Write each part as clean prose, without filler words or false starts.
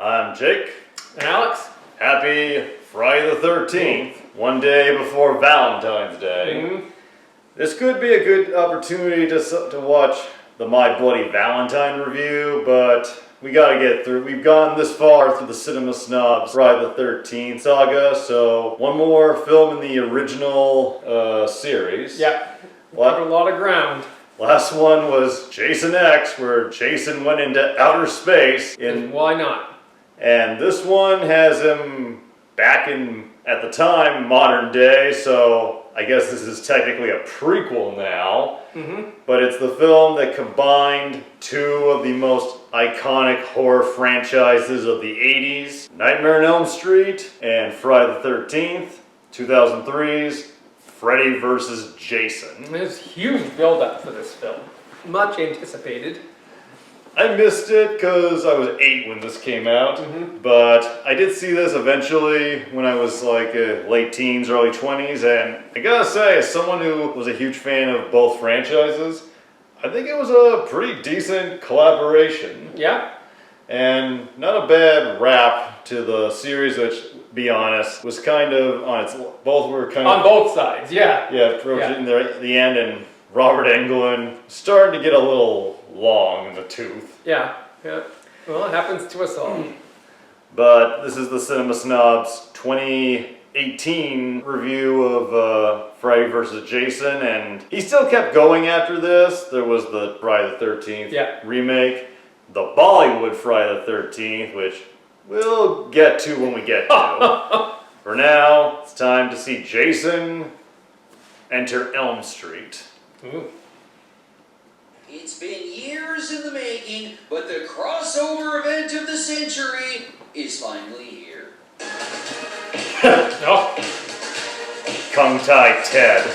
I'm Jake. And Alex. Happy Friday the 13th, one day before Valentine's Day. Mm-hmm. This could be a good opportunity to watch the My Bloody Valentine review, but we gotta get through. We've gone this far through the Cinema Snob's Friday the 13th saga, so one more film in the original series. Yeah, covered a lot of ground. Last one was Jason X, where Jason went into outer space. Why not? And this one has him back in, at the time, modern day, so I guess this is technically a prequel now. Mm-hmm. But it's the film that combined two of the most iconic horror franchises of the 80s, Nightmare on Elm Street and Friday the 13th, 2003's Freddy vs. Jason. There's huge build-up for this film. Much anticipated. I missed it because I was 8 when this came out, but I did see this eventually when I was like late teens, early 20s, and I gotta say, as someone who was a huge fan of both franchises, I think it was a pretty decent collaboration. Yeah. And not a bad rap to the series, which, be honest, was kind of on its, both were kind of... On both sides, yeah. Yeah, approaching the end, and Robert Englund starting to get a little long in the tooth. Yeah. Well, it happens to us all. But this is the Cinema Snob's 2018 review of Freddy vs. Jason, and he still kept going after this. There was the Friday the 13th remake, the Bollywood Friday the 13th, which we'll get to when we get to. For now, it's time to see Jason enter Elm Street. Ooh. It's been years in the making, but the crossover event of the century is finally here. No. Kung Tai Ted.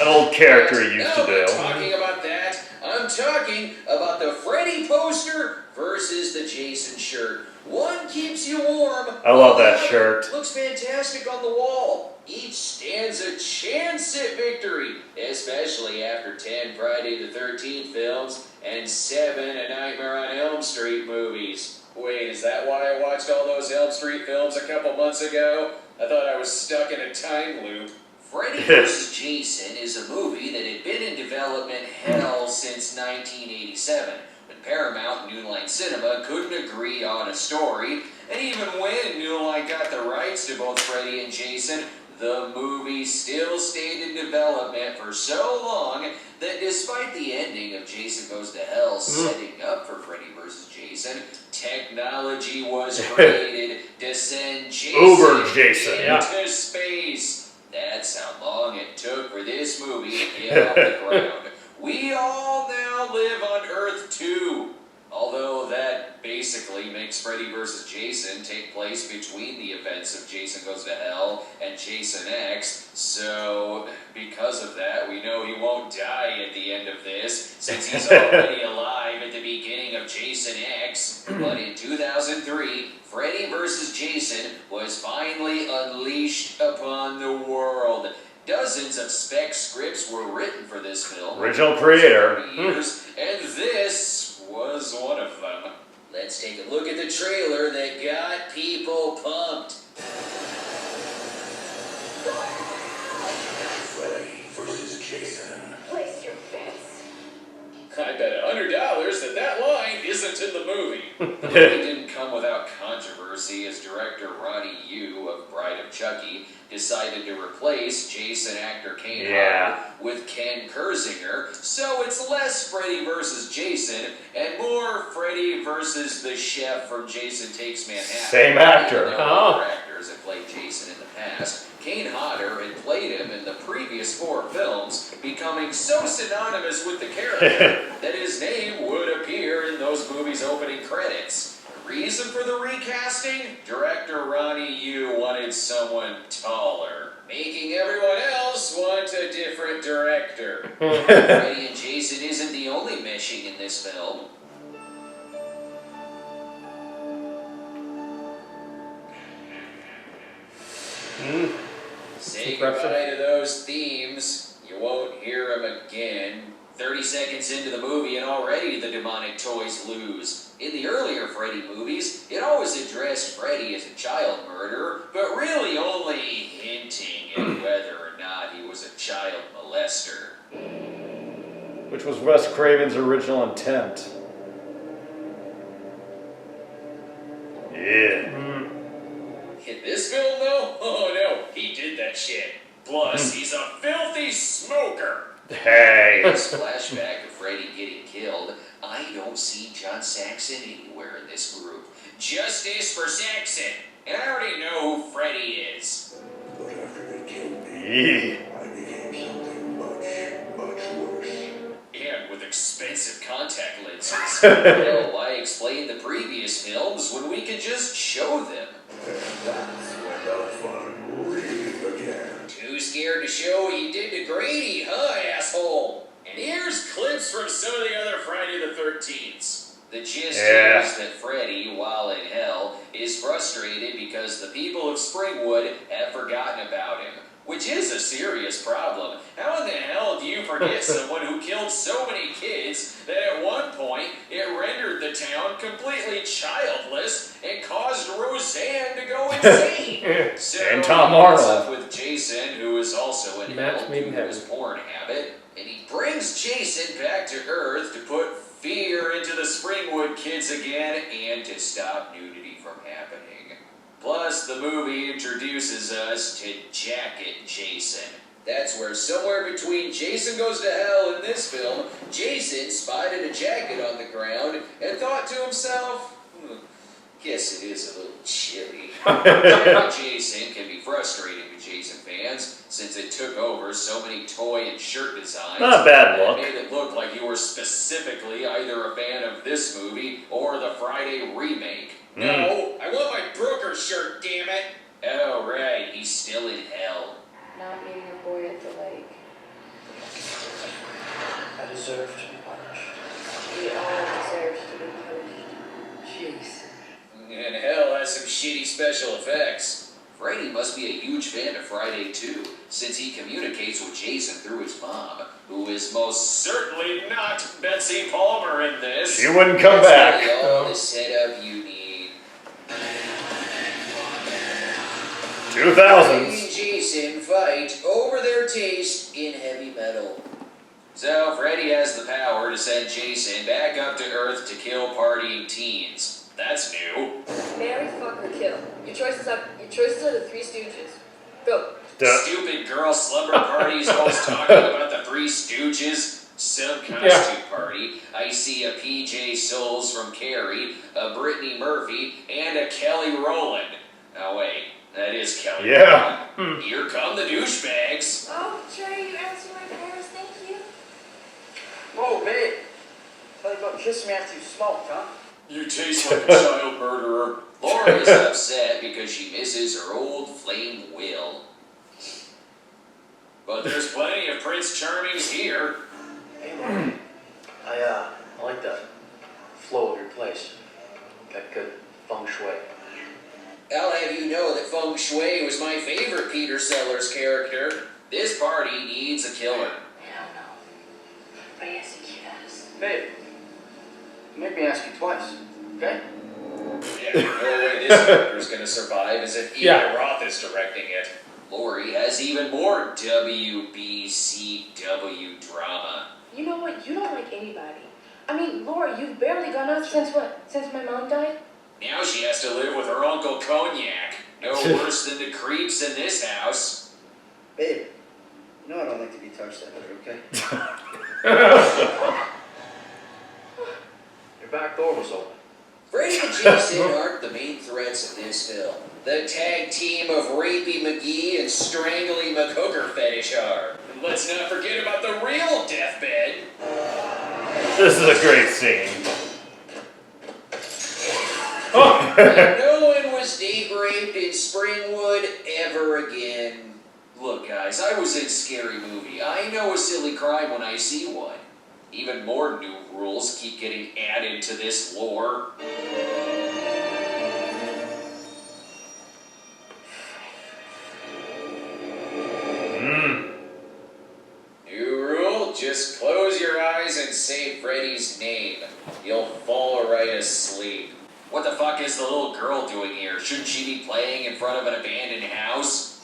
An old character he used to do. I'm talking about that. I'm talking about the Freddy poster versus the Jason shirt. One keeps you warm. I love that shirt. Looks fantastic on the wall. Each stands a chance at victory, especially after 10 Friday the 13th films and 7 A Nightmare on Elm Street movies. Wait, is that why I watched all those Elm Street films a couple months ago? I thought I was stuck in a time loop. Freddy vs. Jason is a movie that had been in development hell since 1987. But Paramount and New Line Cinema couldn't agree on a story, and even when New Line got the rights to both Freddy and Jason, the movie still stayed in development for so long that despite the ending of Jason Goes to Hell setting up for Freddy vs. Jason, technology was created to send Jason into space. That's how long it took for this movie to get off the ground. We all now live on Earth 2. Although that basically makes Freddy vs. Jason take place between the events of Jason Goes to Hell and Jason X, so because of that, we know he won't die at the end of this, since he's already alive at the beginning of Jason X. But in 2003, Freddy vs. Jason was finally unleashed upon the world. Dozens of spec scripts were written for this film. Original creator. Years, and this was one of them. Let's take a look at the trailer that got people pumped. Freddy vs. Jason. Place your bets. I bet $100 that line isn't in the movie. The movie didn't come without controversy as director Ronnie Yu of Bride of Chucky decided to replace Jason actor Kane Hodder with Ken Kersinger, so it's less Freddy vs. Jason and more Freddy vs. the chef from Jason Takes Manhattan. Same actor. Other actors have played Jason in the past. Kane Hodder had played him in the previous 4 films, becoming so synonymous with the character that his name would appear in those movies' opening credits. Reason for the recasting? Director Ronnie Yu wanted someone taller, making everyone else want a different director. Freddy and Jason isn't the only meshing in this film. Say goodbye to those themes. You won't hear them again. 30 seconds into the movie and already the demonic toys lose. In the earlier Freddy movies, it always addressed Freddy as a child murderer, but really only hinting at whether or not he was a child molester. Which was Wes Craven's original intent. Yeah. In this film, though? Oh no, he did that shit. Plus, he's a filthy smoker. Hey. In this flashback of Freddy getting killed, I don't see John Saxon anywhere in this group. Justice for Saxon. And I already know who Freddy is. But after they killed me, Yeah. I became something much, much worse. And with expensive contact lenses. Well, why explain the previous films when we could just show them? And that's when the fun really began. Too scared to show what you did to Grady, huh, asshole? And here's clips from some of the other Friday the 13ths. The gist is that Freddy, while in hell, is frustrated because the people of Springwood have forgotten about him. Which is a serious problem. How in the hell do you forget someone who killed so many kids that at one point it rendered the town completely childless and caused Roseanne to go insane? So And Tom he meets Arnold. up with Jason, who is also in Match hell made in due to heaven. his porn habit, and he brings Jason back to Earth to put fear into the Springwood kids again and to stop nudity from happening. Plus, the movie introduces us to Jacket Jason. That's where somewhere between Jason Goes to Hell and this film, Jason spotted a jacket on the ground and thought to himself, guess it is a little chilly. Jacket Jason can be frustrating to Jason fans since it took over so many toy and shirt designs. Not a bad that look. made it look like you were specifically either a fan of this movie or the Friday remake. No, I want my Brooker shirt, damn it! Oh, right, he's still in hell. Not meeting a boy at the lake. I deserve to be punished. We all deserve to be punished. Jeez. And hell has some shitty special effects. Freddy must be a huge fan of Friday too, since he communicates with Jason through his mom, who is most certainly not Betsy Palmer in this. She wouldn't come That's back. really all the setup you need. 2000s. Freddy and Jason fight over their taste in heavy metal. So Freddy has the power to send Jason back up to Earth to kill partying teens. That's new. Marry, fuck, or kill. Your choices are the Three Stooges. Go. Stupid girl slumber parties always talking about the Three Stooges. Some costume party. I see a PJ Souls from Carrie, a Brittany Murphy, and a Kelly Rowland. Oh wait, that is Kelly Yeah. Rowland. Here come the douchebags. Oh, Trey, you answered my prayers. Thank you. Whoa, babe. Tell you about Kiss Me After You Smoked, huh? You taste like a child murderer. Laura is upset because she misses her old flame Will. But there's plenty of Prince Charmings here. Hey, Lauren. I like the flow of your place. Got good feng shui. I'll have you know that Feng Shui was my favorite Peter Sellers character. This party needs a killer. Hell no. But yes, he does. Babe, make me ask you twice, okay? Yeah, no way this character's gonna survive as if Eli Yeah. Roth is directing it. Lori has even more WBCW drama. You know what? You don't like anybody. I mean, Laura, you've barely gone out since what? Since my mom died? Now she has to live with her Uncle Cognac. No worse than the creeps in this house. Babe, you know I don't like to be touched that way, okay? Your back door was open. Freddy and Jason aren't the main threats of this film. The tag team of Rapey McGee and Strangly McHooker fetish are. And let's not forget about the real deathbed. This is a great scene. No one was date raped in Springwood ever again. Look, guys, I was in Scary Movie. I know a silly crime when I see one. Even more new rules keep getting added to this lore. New rule, just close your eyes right asleep. What the fuck is the little girl doing here? Shouldn't she be playing in front of an abandoned house?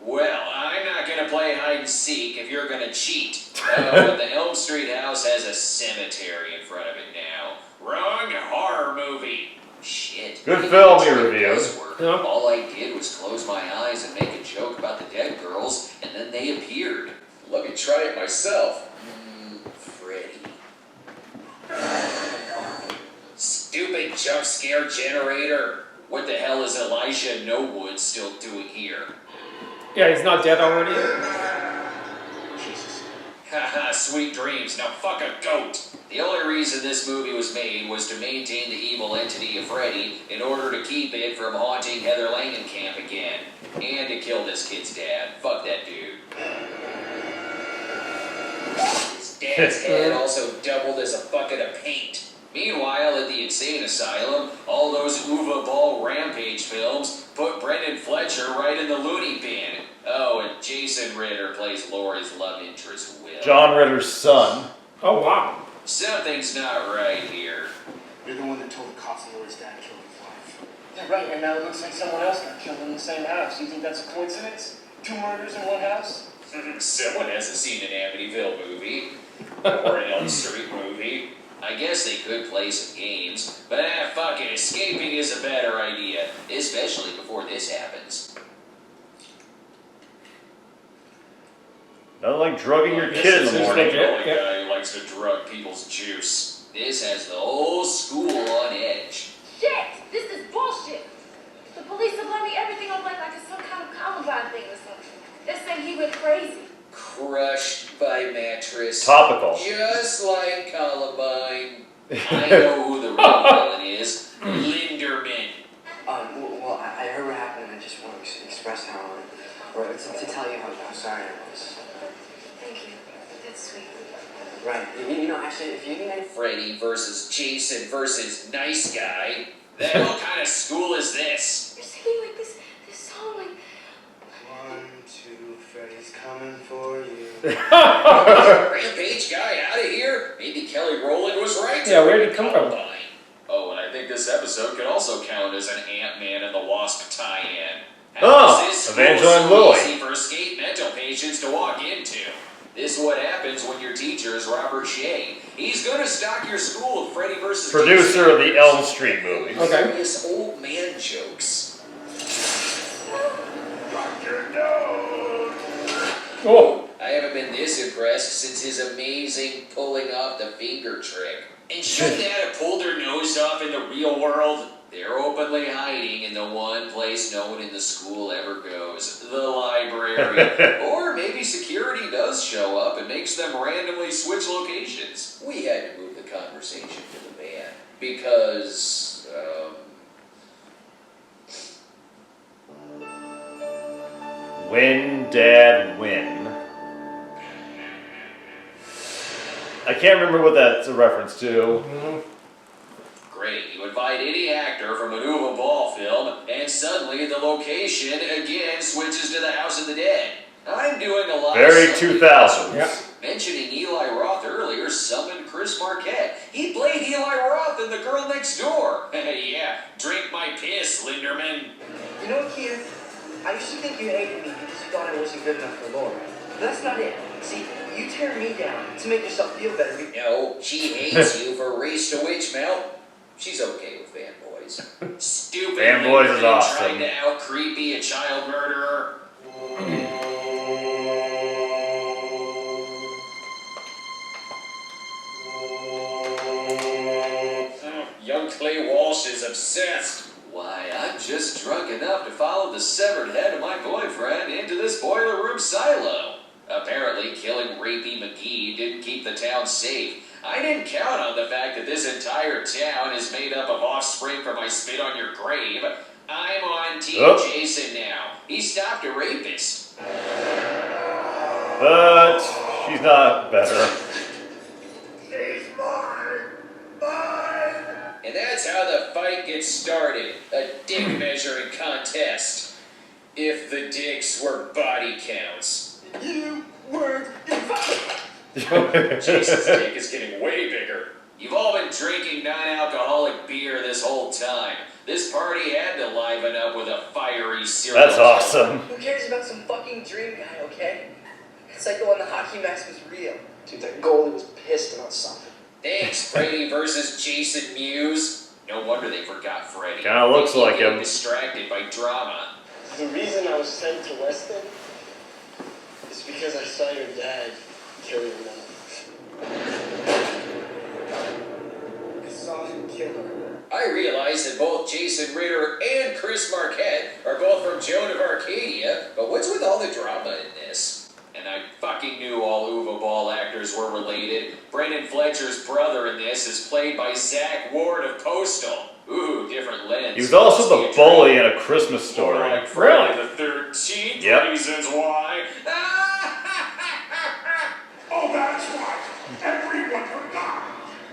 Well, I'm not gonna play hide and seek if you're gonna cheat. But the Elm Street house has a cemetery in front of it now. Wrong horror movie. Shit. Good film you reviewed. Yeah. All I did was close my eyes and make a joke about the dead girls, and then they appeared. Let me try it myself. Freddy. Stupid jump scare generator. What the hell is Elijah Nowood still doing here? Yeah, he's not dead already. Jesus. Haha, sweet dreams. Now fuck a goat. The only reason this movie was made was to maintain the evil entity of Freddy in order to keep it from haunting Heather Langenkamp again. And to kill this kid's dad. Fuck that dude. His dad's head also doubled as a bucket of paint. Meanwhile, at the insane asylum, all those Uva Ball Rampage films put Brendan Fletcher right in the loony bin. Oh, and Jason Ritter plays Laurie's love interest, Will. John Ritter's son. Oh, wow. Something's not right here. You're the one that told the cops that Laurie's dad killed his wife. Yeah, right, and now it looks like someone else got killed in the same house. You think that's a coincidence? 2 murders in one house? Someone hasn't seen an Amityville movie. Or an Elm Street movie. I guess they could play some games, but fuck it, escaping is a better idea, especially before this happens. Nothing like drugging your Yes, kid in this the is morning. legit. The only guy who likes to drug people's juice. This has the whole school on edge. Shit! This is bullshit! The police are blaming everything on Blake like it's some kind of Columbine thing or something. They're saying he went crazy. Crushed by mattress. Topical. Just like Columbine. I know who the real villain is. Linderman. Well, I heard what happened and I just want to express how, or to tell you how sorry I was. Thank you. That's sweet. Right. You know, actually, if you need any... Freddy versus Jason versus Nice Guy. Then what kind of school is this? You're singing like this song like... 1, 2, Freddy's coming for you. Rampage guy out of here? Maybe Kelly Rowland was right. Yeah, where did he come from? Columbine. Oh, and I think this episode could also count as an Ant-Man and the Wasp tie-in. Oh, How is this school Evangeline so Lilly. easy for escape mental patients to walk into? This is what happens when your teacher is Robert Shea. He's gonna stock your school with Freddy versus Producer of the Elm Street movies. Okay. Serious old man jokes. Oh. I haven't been this impressed since his amazing pulling off the finger trick. And shouldn't that have pulled their nose off in the real world? They're openly hiding in the one place no one in the school ever goes, the library. Or maybe security does show up and makes them randomly switch locations. We had to move the conversation to the van because, Win, Dad, win. I can't remember what that's a reference to. Great, you invite any actor from an Uva Ball film, and suddenly the location again switches to the House of the Dead. I'm doing a lot Very of 2000s. Yeah. Mentioning Eli Roth earlier summoned Chris Marquette. He played Eli Roth in The Girl Next Door. Yeah, drink my piss, Linderman. You know, Keith, I used to think you hated me because you thought I wasn't good enough for Laura. But that's not it. See, you tear me down to make yourself feel better. No, she hates you for Race to Witch Melt. She's okay with fanboys. Stupid Fanboys is Linderman awesome. trying to out creepy a child murderer. Young Clay Walsh is obsessed. Why, I'm just drunk enough to follow the severed head of my boyfriend into this boiler room silo. Apparently, killing Rapey McGee didn't keep the town safe. I didn't count on the fact that this entire town is made up of offspring from I Spit on Your Grave. I'm on Team Oh. Jason now. He stopped a rapist. But she's not better. She's mine! Mine! And that's how the fight gets started. A dick measuring contest. If the dicks were body counts. You weren't invited. Jason's dick is getting way bigger. You've all been drinking non-alcoholic beer this whole time. This party had to liven up with a fiery serial That's awesome. Who cares about some fucking dream guy, okay? It's like the one the hockey mask was real. Dude, that goalie was pissed about something. Thanks, Freddy versus Jason Mewes. No wonder they forgot Freddy. Kinda looks They keep like getting him. Distracted by drama. The reason I was sent to Weston is because I saw your dad kill your mom. I saw him kill her. I realize that both Jason Ritter and Chris Marquette are both from Joan of Arcadia, but what's with all the drama in this? And I fucking knew all Uva Ball actors were related. Brendan Fletcher's brother in this is played by Zach Ward of Coastal. Ooh, different lens. He was also the bully in A Christmas Story. Like Friday the 13th Yep. Reasons Why. Oh, that's why. Everyone forgot.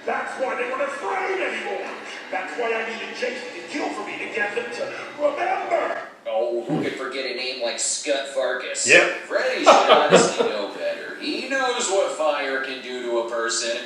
That's why they weren't afraid anymore. That's why I needed Jason to kill for me to get them to remember. Oh, who could forget a name like Scud Farkas? Yep. Freddy should honestly know better. He knows what fire can do to a person.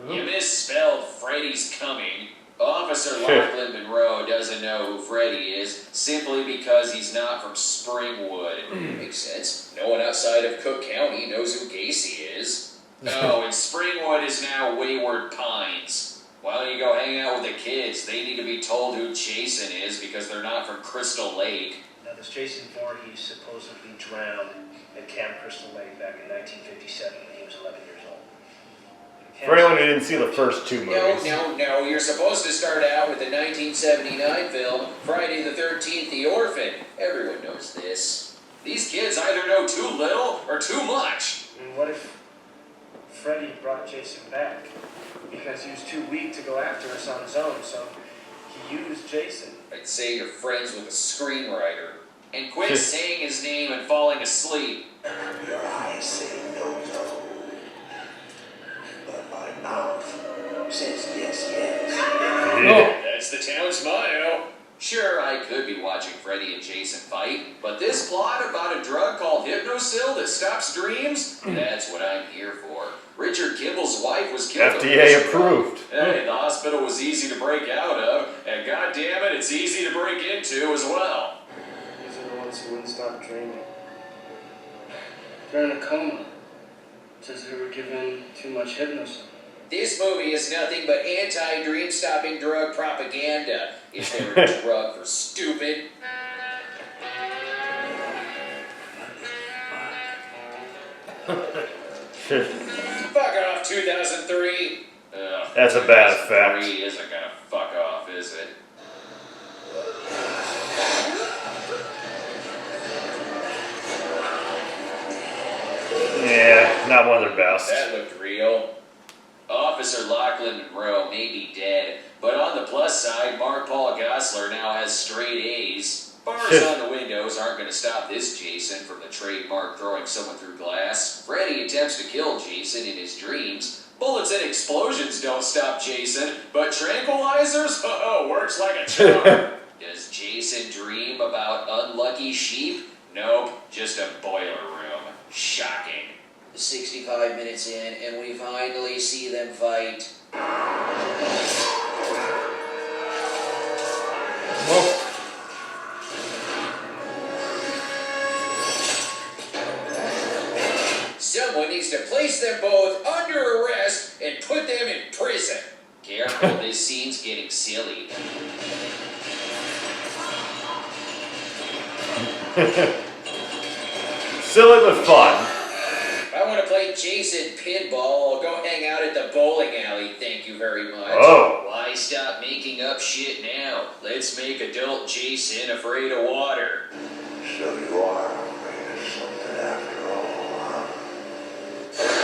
You misspelled Freddy's coming. Officer Lachlan Monroe doesn't know who Freddy is simply because he's not from Springwood. Makes sense. No one outside of Cook County knows who Gacy is. Oh, and Springwood is now Wayward Pines. Why don't you go hang out with the kids? They need to be told who Jason is because they're not from Crystal Lake. Now, this Jason Voorhees supposedly drowned at Camp Crystal Lake back in 1957 when he was 11 years old. For anyone who didn't see the first two movies. No. You're supposed to start out with the 1979 film, Friday the 13th, The Orphan. Everyone knows this. These kids either know too little or too much. And what if Freddy brought Jason back? Because he was too weak to go after us on his own, so he used Jason. I'd say you're friends with a screenwriter. And quit saying his name and falling asleep. Your eyes say no, but my mouth says yes. That's the town's motto. Sure, I could be watching Freddy and Jason fight, but this plot about a drug called Hypnosil that stops dreams, that's what I'm here for. Richard Kimball's wife was killed. FDA approved. Hey, the hospital was easy to break out of, and goddamn it, it's easy to break into as well. These are the ones who wouldn't stop dreaming. They're in a coma. It says they were given too much hypnosis. This movie is nothing but anti-dream stopping drug propaganda. Is there a drug for stupid? Fuck off, 2003. Ugh, That's a bad effect. 2003 isn't gonna fuck off, is it? Yeah, not one of their best. That looked real. Officer Lachlan Monroe may be dead, but on the plus side, Mark Paul Gosselaar now has straight A's. Bars on the windows aren't going to stop this Jason from the trademark throwing someone through glass. Freddy attempts to kill Jason in his dreams. Bullets and explosions don't stop Jason, but tranquilizers? Oh, works like a charm. Does Jason dream about unlucky sheep? Nope, just a boiler room. Shocking. 65 minutes in, and we finally see them fight. Someone needs to place them both under arrest and put them in prison. Careful, this scene's getting silly. Silly but fun. If I want to play Jason pinball, I'll go hang out at the bowling alley, thank you very much. Oh. Why stop making up shit now? Let's make adult Jason afraid of water. So you are afraid of something after all, huh?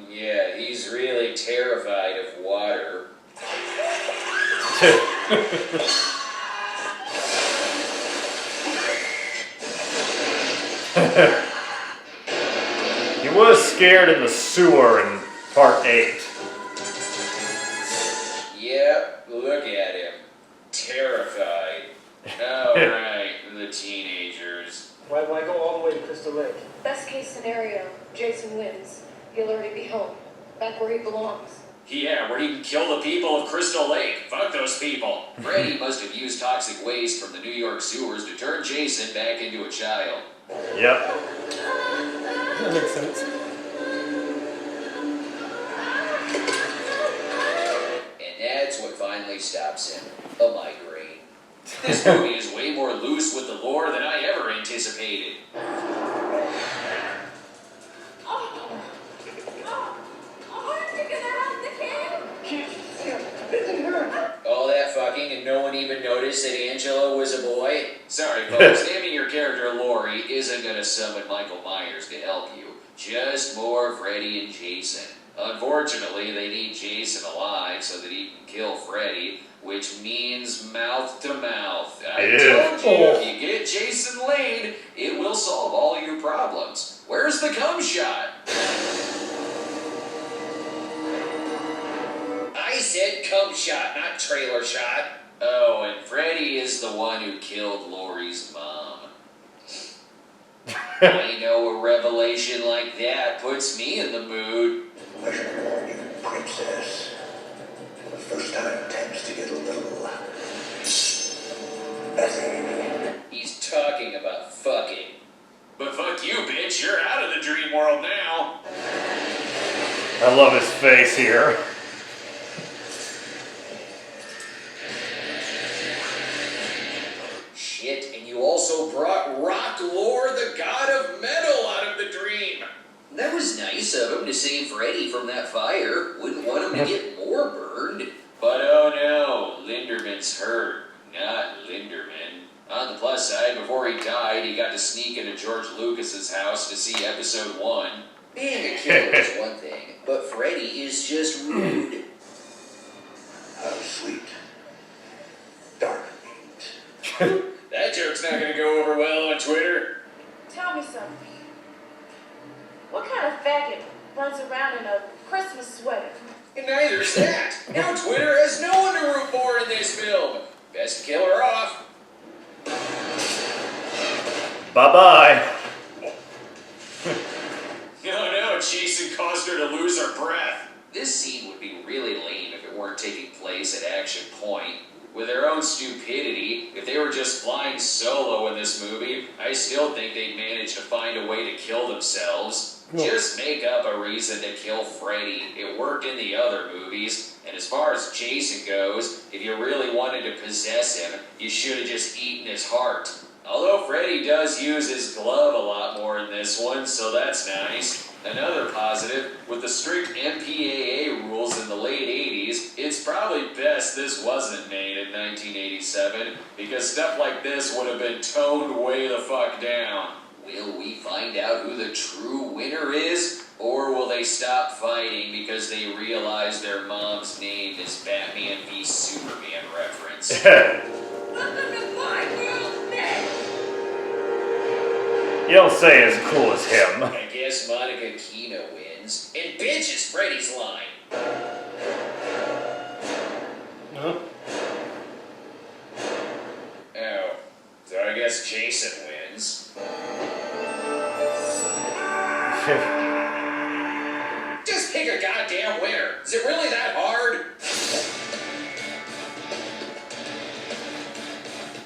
Yeah, he's really terrified of water. He was scared in the sewer in part 8. Yep, look at him. Terrified. Oh, right, the teenager. Why go all the way to Crystal Lake? Best case scenario, Jason wins. He'll already be home, back where he belongs. Yeah, where he can kill the people of Crystal Lake. Fuck those people. Freddy must have used toxic waste from the New York sewers to turn Jason back into a child. Yep. That makes sense. And that's what finally stops him. A migraine. This movie is way more loose with the lore than I ever anticipated. All that fucking and no one even noticed that Angela was a boy? Sorry folks, naming your character Lori isn't gonna summon Michael Myers to help you. Just more Freddy and Jason. Unfortunately, they need Jason alive so that he can kill Freddy, which means mouth to mouth. I told you, if you get Jason laid, it will solve all your problems. Where's the cum shot? I said cum shot, not trailer shot. Oh, and Freddy is the one who killed Lori's mom. I know a revelation like that puts me in the mood. I should warn you, Princess. The first time tends to get a little messy. He's talking about fucking. But fuck you, bitch, you're out of the dream world now. I love his face here. Shit, and you also brought Rock Lore, the god of metal, out of the dream. That was nice of him to save Freddy from that fire. Wouldn't want him to get more burned. But oh no, Linderman's hurt. Not Linderman. On the plus side, before he died, he got to sneak into George Lucas's house to see episode 1. Being a killer is one thing, but Freddy is just rude. How sweet. Dark meat. That joke's not gonna go over well on Twitter. Tell me something. What kind of faggot runs around in a Christmas sweater? And neither's that. Now Twitter has no one to root for in this film. Best to kill her off. Bye-bye. No, Jason caused her to lose her breath. This scene would be really lame if it weren't taking place at Action Point. With their own stupidity, if they were just flying solo in this movie, I still think they'd manage to find a way to kill themselves. Just make up a reason to kill Freddy. It worked in the other movies. And as far as Jason goes, if you really wanted to possess him, you should have just eaten his heart. Although Freddy does use his glove a lot more in this one, so that's nice. Another positive, with the strict MPAA rules in the late 80s, it's probably best this wasn't made in 1987, because stuff like this would have been toned way the fuck down. Will we find out who the true winner is? Or will they stop fighting because they realize their mom's name is Batman v Superman reference? You don't say as cool as him. I guess Monica Kino wins. And bitch is Freddy's line. No? Oh, so I guess Jason wins. Just pick a goddamn winner. Is it really that hard?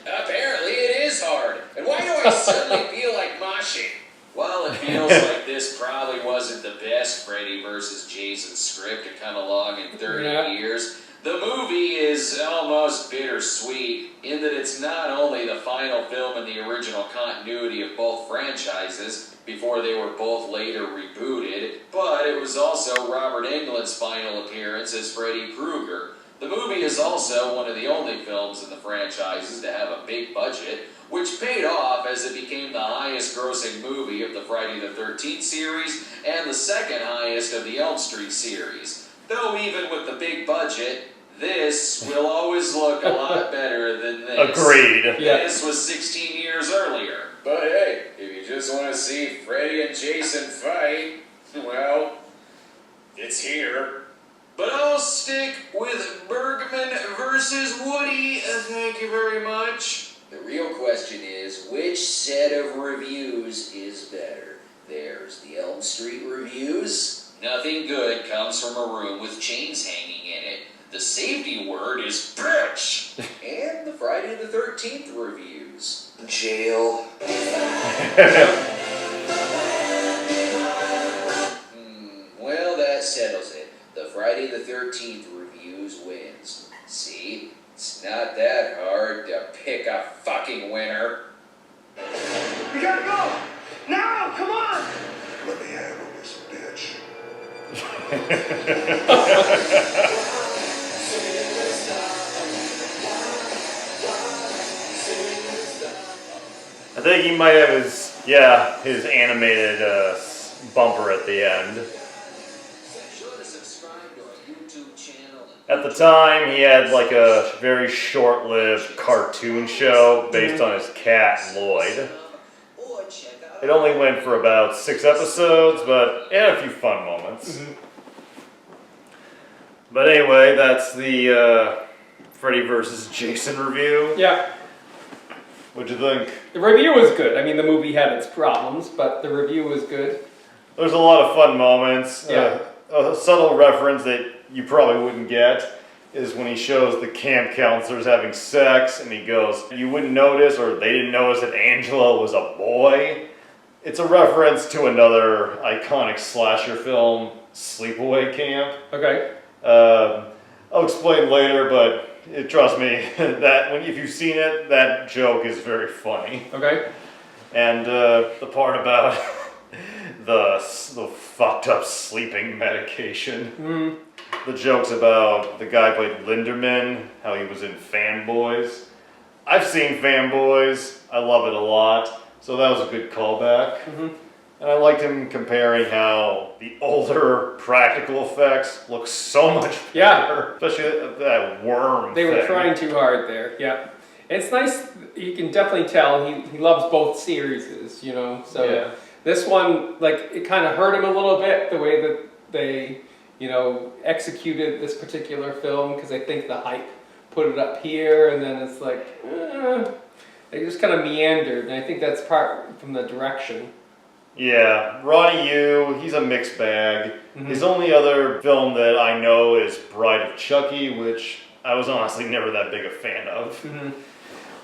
Apparently it is hard. And why do I suddenly feel like moshing? While it feels like this probably wasn't the best Freddy vs. Jason script to come along in 30 years, the movie is almost bittersweet in that it's not only the final film in the original continuity of both franchises, before they were both later rebooted, but it was also Robert Englund's final appearance as Freddy Krueger. The movie is also one of the only films in the franchises to have a big budget, which paid off as it became the highest grossing movie of the Friday the 13th series and the second highest of the Elm Street series. Though even with the big budget, this will always look a lot better than this. Agreed. This was 16 years earlier. But hey, if you just want to see Freddy and Jason fight, well, it's here. But I'll stick with Bergman versus Woody, thank you very much. The real question is, which set of reviews is better? There's the Elm Street reviews. Nothing good comes from a room with chains hanging in it. The safety word is bitch. And the Friday the 13th reviews. Jail. Well, that settles it. The Friday the 13th reviews wins. See? It's not that hard to pick a fucking winner. We gotta go! Now! Come on! Let me handle this, bitch. I think he might have his animated bumper at the end. At the time, he had like a very short-lived cartoon show based on his cat, Lloyd. It only went for about 6 episodes, but it had a few fun moments. But anyway, that's the Freddy vs. Jason review. Yeah. What'd you think? The review was good. I mean, the movie had its problems, but the review was good. There's a lot of fun moments. Yeah. A subtle reference that you probably wouldn't get is when he shows the camp counselors having sex and he goes, you wouldn't notice, or they didn't notice that Angela was a boy. It's a reference to another iconic slasher film, Sleepaway Camp. Okay. I'll explain later, but trust me, that if you've seen it, that joke is very funny. Okay. And the part about the fucked up sleeping medication. The jokes about the guy played Linderman, how he was in Fanboys. I've seen Fanboys. I love it a lot. So that was a good callback. And I liked him comparing how the older practical effects look so much better. Especially that worm They were thing. trying too hard there, yeah. It's nice, you can definitely tell he loves both series, you know, so Yeah. this one, like, it kind of hurt him a little bit, the way that they, you know, executed this particular film, because I think the hype put it up here, and then it's like, they just kind of meandered, and I think that's part from the direction. Yeah, Ronnie Yu, he's a mixed bag. His only other film that I know is Bride of Chucky, which I was honestly never that big a fan of.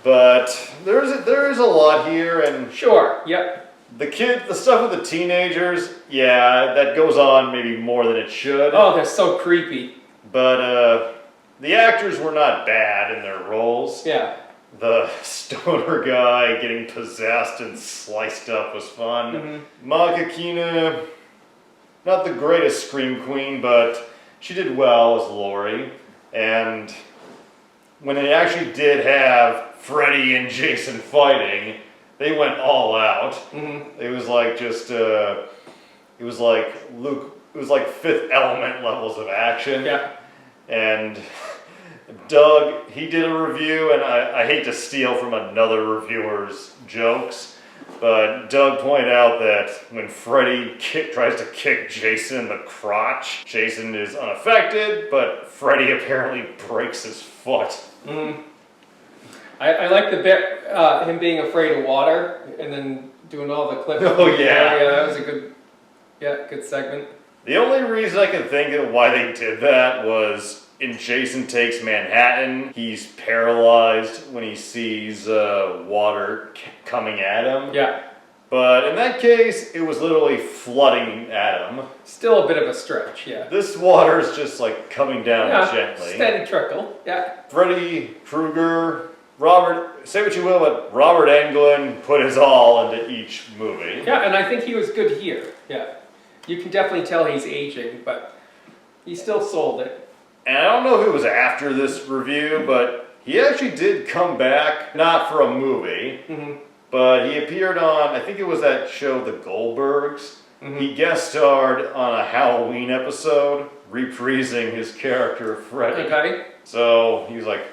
But there is a lot here, and Sure, yep. the stuff with the teenagers, yeah, that goes on maybe more than it should. Oh, they're so creepy. But the actors were not bad in their roles. Yeah. The stoner guy getting possessed and sliced up was fun. Monica Keena, not the greatest scream queen, but she did well as Laurie. And when it actually did have Freddy and Jason fighting, they went all out. It was like it was like Fifth Element levels of action. Yeah. And Doug, he did a review, and I hate to steal from another reviewer's jokes, but Doug pointed out that when Freddy tries to kick Jason in the crotch, Jason is unaffected, but Freddy apparently breaks his foot. I like the bit, him being afraid of water, and then doing all the clips. Oh, yeah. Yeah, that was a good segment. The only reason I can think of why they did that was in Jason Takes Manhattan, he's paralyzed when he sees water coming at him. Yeah. But in that case, it was literally flooding at him. Still a bit of a stretch, yeah. This water is just like coming down gently. Steady trickle, yeah. Freddy Krueger, Robert, say what you will, but Robert Englund put his all into each movie. Yeah, and I think he was good here, yeah. You can definitely tell he's aging, but he still sold it. And I don't know if it was after this review, but he actually did come back, not for a movie, but he appeared on, I think it was that show, The Goldbergs. He guest starred on a Halloween episode, reprising his character, Freddy. Okay. So he was like,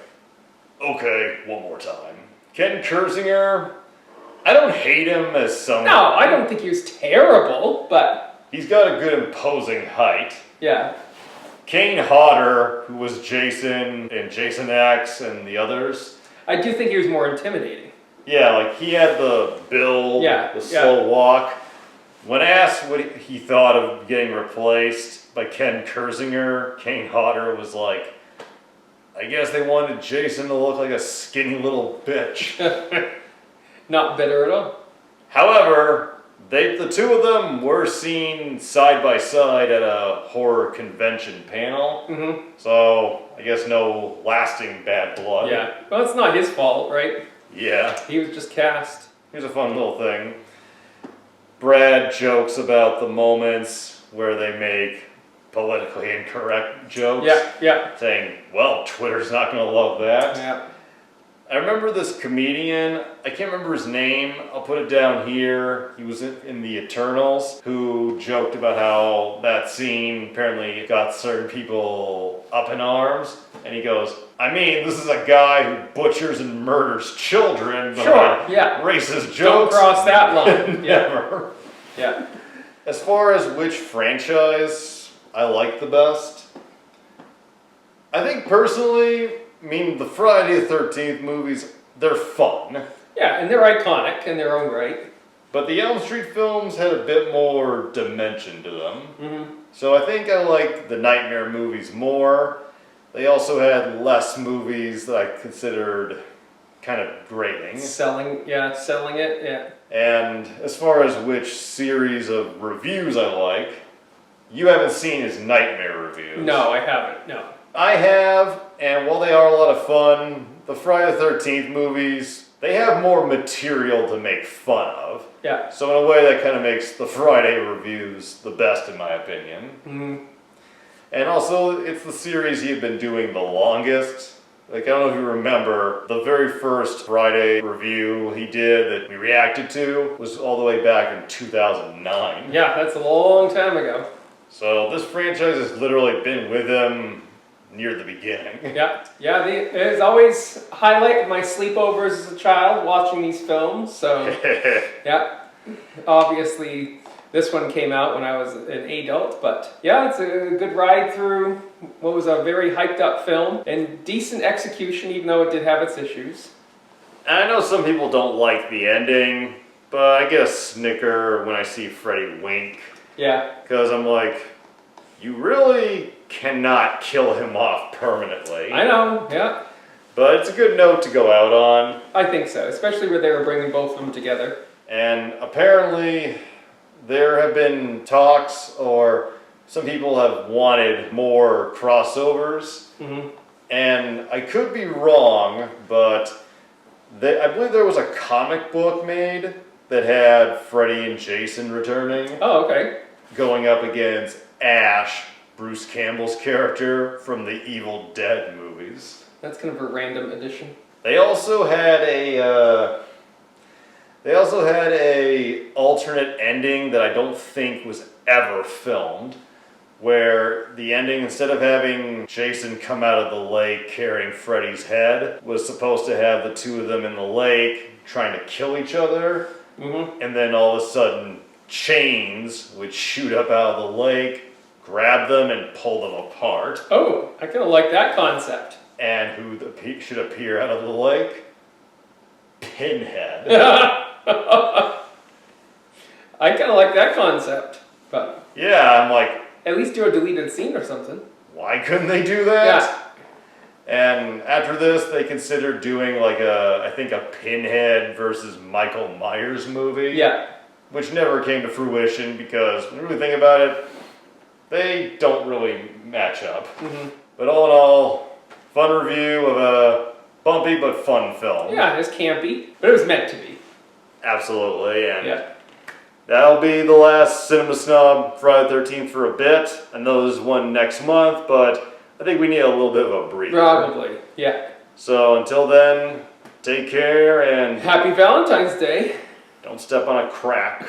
okay, one more time. Ken Kersinger, I don't hate him as someone. No, I don't think he was terrible, but... He's got a good imposing height. Yeah. Kane Hodder, who was Jason in Jason X and the others. I do think he was more intimidating. Yeah, like he had the build, the slow walk. When asked what he thought of getting replaced by Ken Kersinger, Kane Hodder was like, I guess they wanted Jason to look like a skinny little bitch. Not bitter at all. However, the two of them were seen side by side at a horror convention panel. Mm-hmm. So, I guess no lasting bad blood. Yeah. Well, it's not his fault, right? Yeah. He was just cast. Here's a fun little thing. Brad jokes about the moments where they make politically incorrect jokes. Yeah. Saying, well, Twitter's not going to love that. Yeah. I remember this comedian, I can't remember his name, I'll put it down here. He was in the Eternals, who joked about how that scene apparently got certain people up in arms. And he goes, I mean, this is a guy who butchers and murders children. But racist jokes. Don't cross that line. Never. Yeah. As far as which franchise I like the best, I think personally, the Friday the 13th movies, they're fun. Yeah, and they're iconic in their own right. But the Elm Street films had a bit more dimension to them. Mm-hmm. So I think I like the Nightmare movies more. They also had less movies that I considered kind of grating. Selling it, yeah. And as far as which series of reviews I like, you haven't seen his Nightmare reviews. No, I haven't, no. I have, and while they are a lot of fun, the Friday the 13th movies, they have more material to make fun of. Yeah. So in a way that kind of makes the Friday reviews the best in my opinion. Mm-hmm. And also, it's the series he had been doing the longest. Like, I don't know if you remember, the very first Friday review he did that we reacted to was all the way back in 2009. Yeah, that's a long time ago. So this franchise has literally been with him near the beginning. Yeah, there's always a highlight of my sleepovers as a child watching these films. So, yeah, obviously this one came out when I was an adult, but yeah, it's a good ride through what was a very hyped up film and decent execution, even though it did have its issues. I know some people don't like the ending, but I get a snicker when I see Freddy wink. Yeah. Because I'm like, you really cannot kill him off permanently. I know, yeah. But it's a good note to go out on. I think so, especially where they were bringing both of them together. And apparently there have been talks, or some people have wanted more crossovers. Mm-hmm. And I could be wrong, but I believe there was a comic book made that had Freddy and Jason returning. Oh, okay. Going up against Ash, Bruce Campbell's character from the Evil Dead movies. That's kind of a random addition. They also had a alternate ending that I don't think was ever filmed, where the ending, instead of having Jason come out of the lake carrying Freddy's head, was supposed to have the two of them in the lake trying to kill each other, and then all of a sudden chains would shoot up out of the lake, grab them, and pull them apart. Oh, I kind of like that concept. And who should appear out of the lake? Pinhead. I kind of like that concept, but yeah, I'm like, at least do a deleted scene or something. Why couldn't they do that? Yeah. And after this, they considered doing like I think a Pinhead versus Michael Myers movie. Yeah. Which never came to fruition because when you really think about it, they don't really match up. Mm-hmm. But all in all, fun review of a bumpy but fun film. Yeah, it was campy, but it was meant to be. Absolutely, and yeah. That'll be the last Cinema Snob Friday the 13th for a bit. I know there's one next month, but I think we need a little bit of a breather. Probably, yeah. So until then, take care and... Happy Valentine's Day. Don't step on a crack.